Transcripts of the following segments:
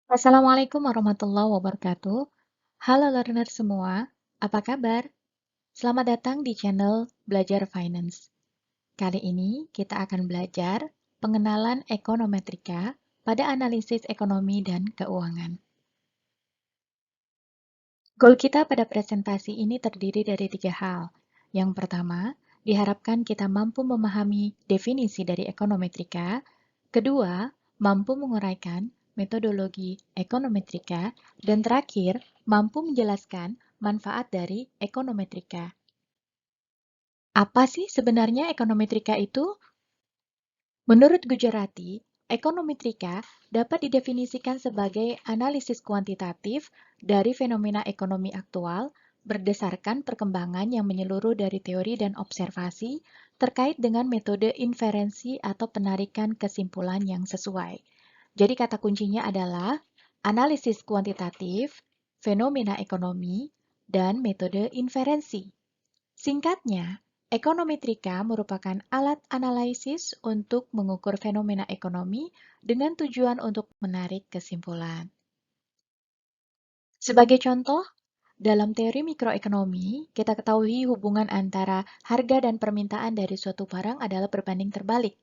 Assalamualaikum warahmatullahi wabarakatuh. Halo learner semua, apa kabar? Selamat datang di channel Belajar Finance. Kali ini kita akan belajar pengenalan ekonometrika pada analisis ekonomi dan keuangan. Goal kita pada presentasi ini terdiri dari 3 hal. Yang pertama, diharapkan kita mampu memahami definisi dari ekonometrika. Kedua, mampu menguraikan metodologi ekonometrika. Dan terakhir, mampu menjelaskan manfaat dari ekonometrika. Apa sih sebenarnya ekonometrika itu? Menurut Gujarati, ekonometrika dapat didefinisikan sebagai analisis kuantitatif dari fenomena ekonomi aktual berdasarkan perkembangan yang menyeluruh dari teori dan observasi terkait dengan metode inferensi atau penarikan kesimpulan yang sesuai. Jadi kata kuncinya adalah analisis kuantitatif, fenomena ekonomi, dan metode inferensi. Singkatnya, ekonometrika merupakan alat analisis untuk mengukur fenomena ekonomi dengan tujuan untuk menarik kesimpulan. Sebagai contoh, dalam teori mikroekonomi, kita ketahui hubungan antara harga dan permintaan dari suatu barang adalah berbanding terbalik.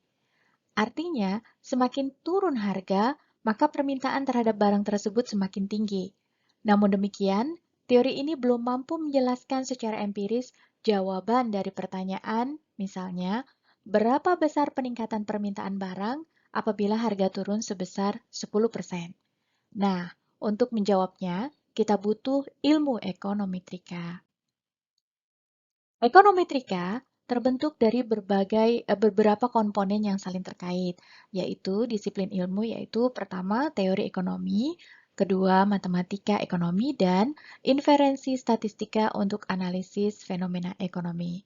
Artinya, semakin turun harga, maka permintaan terhadap barang tersebut semakin tinggi. Namun demikian, teori ini belum mampu menjelaskan secara empiris jawaban dari pertanyaan, misalnya, berapa besar peningkatan permintaan barang apabila harga turun sebesar 10%. Nah, untuk menjawabnya, kita butuh ilmu ekonometrika. Ekonometrika terbentuk dari beberapa komponen yang saling terkait, yaitu disiplin ilmu, yaitu pertama teori ekonomi, kedua matematika ekonomi, dan inferensi statistika untuk analisis fenomena ekonomi.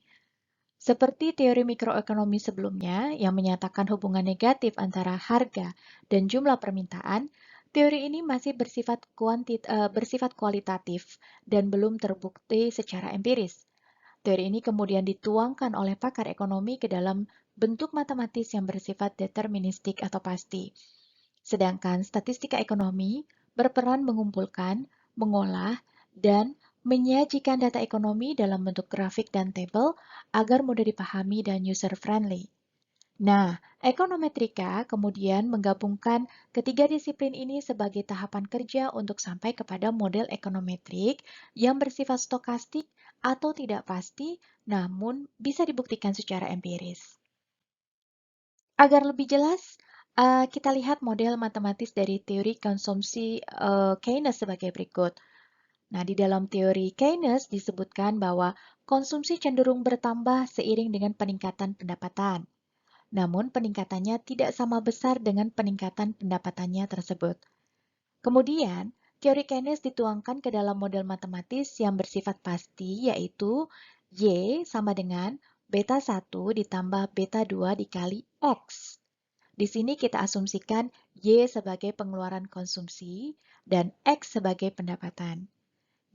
Seperti teori mikroekonomi sebelumnya yang menyatakan hubungan negatif antara harga dan jumlah permintaan, teori ini masih bersifat kualitatif dan belum terbukti secara empiris. Teori ini kemudian dituangkan oleh pakar ekonomi ke dalam bentuk matematis yang bersifat deterministik atau pasti. Sedangkan statistika ekonomi berperan mengumpulkan, mengolah, dan menyajikan data ekonomi dalam bentuk grafik dan tabel agar mudah dipahami dan user-friendly. Nah, ekonometrika kemudian menggabungkan ketiga disiplin ini sebagai tahapan kerja untuk sampai kepada model ekonometrik yang bersifat stokastik atau tidak pasti, namun bisa dibuktikan secara empiris. Agar lebih jelas, kita lihat model matematis dari teori konsumsi Keynes sebagai berikut. Nah, di dalam teori Keynes disebutkan bahwa konsumsi cenderung bertambah seiring dengan peningkatan pendapatan. Namun peningkatannya tidak sama besar dengan peningkatan pendapatannya tersebut. Kemudian, teori Keynes dituangkan ke dalam model matematis yang bersifat pasti, yaitu Y sama dengan beta 1 ditambah beta 2 dikali X. Di sini kita asumsikan Y sebagai pengeluaran konsumsi dan X sebagai pendapatan.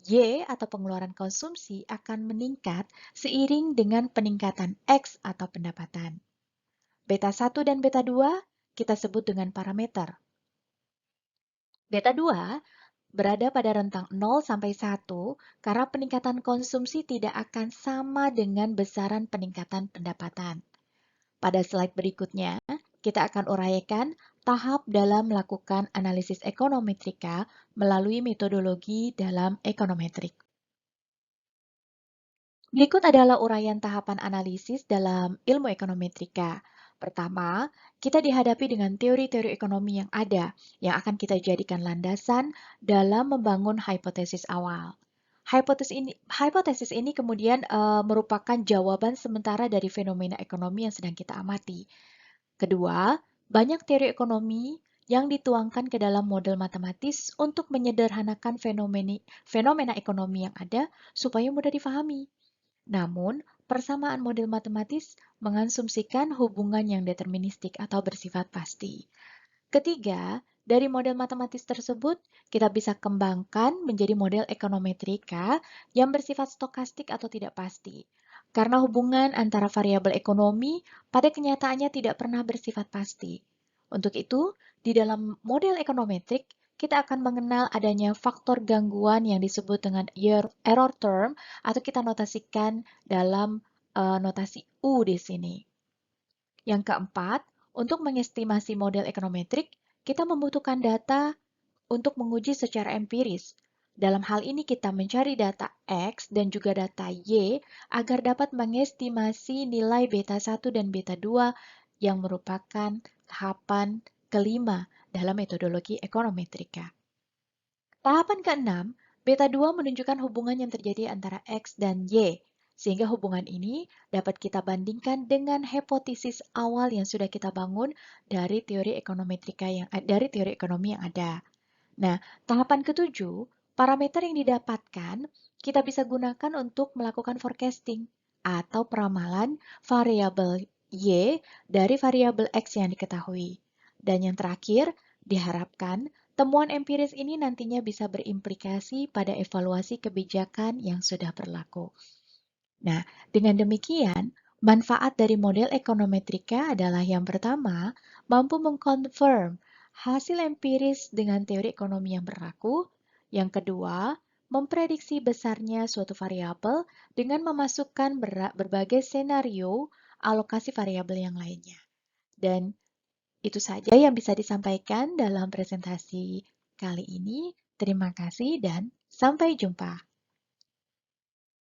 Y atau pengeluaran konsumsi akan meningkat seiring dengan peningkatan X atau pendapatan. Beta 1 dan beta 2 kita sebut dengan parameter. Beta 2 berada pada rentang 0 sampai 1 karena peningkatan konsumsi tidak akan sama dengan besaran peningkatan pendapatan. Pada slide berikutnya, kita akan uraikan tahap dalam melakukan analisis ekonometrika melalui metodologi dalam ekonometrik. Berikut adalah uraian tahapan analisis dalam ilmu ekonometrika. Pertama, kita dihadapi dengan teori-teori ekonomi yang ada, yang akan kita jadikan landasan dalam membangun hipotesis awal. Hipotesis ini kemudian merupakan jawaban sementara dari fenomena ekonomi yang sedang kita amati. Kedua, banyak teori ekonomi yang dituangkan ke dalam model matematis untuk menyederhanakan fenomena ekonomi yang ada supaya mudah difahami. Namun, persamaan model matematis mengasumsikan hubungan yang deterministik atau bersifat pasti. Ketiga, dari model matematis tersebut, kita bisa kembangkan menjadi model ekonometrika yang bersifat stokastik atau tidak pasti. Karena hubungan antara variabel ekonomi pada kenyataannya tidak pernah bersifat pasti. Untuk itu, di dalam model ekonometrik, kita akan mengenal adanya faktor gangguan yang disebut dengan error term atau kita notasikan dalam notasi U di sini. Yang keempat, untuk mengestimasi model ekonometrik, kita membutuhkan data untuk menguji secara empiris. Dalam hal ini kita mencari data X dan juga data Y agar dapat mengestimasi nilai beta 1 dan beta 2 yang merupakan tahapan kelima dalam metodologi ekonometrika. Tahapan keenam, beta 2 menunjukkan hubungan yang terjadi antara X dan Y, sehingga hubungan ini dapat kita bandingkan dengan hipotesis awal yang sudah kita bangun dari teori ekonomi yang ada. Nah, tahapan ketujuh, parameter yang didapatkan kita bisa gunakan untuk melakukan forecasting atau peramalan variabel Y dari variabel X yang diketahui. Dan yang terakhir, diharapkan temuan empiris ini nantinya bisa berimplikasi pada evaluasi kebijakan yang sudah berlaku. Nah, dengan demikian, manfaat dari model ekonometrika adalah yang pertama, mampu mengkonfirm hasil empiris dengan teori ekonomi yang berlaku. Yang kedua, memprediksi besarnya suatu variabel dengan memasukkan berbagai senario alokasi variabel yang lainnya. Dan itu saja yang bisa disampaikan dalam presentasi kali ini. Terima kasih dan sampai jumpa.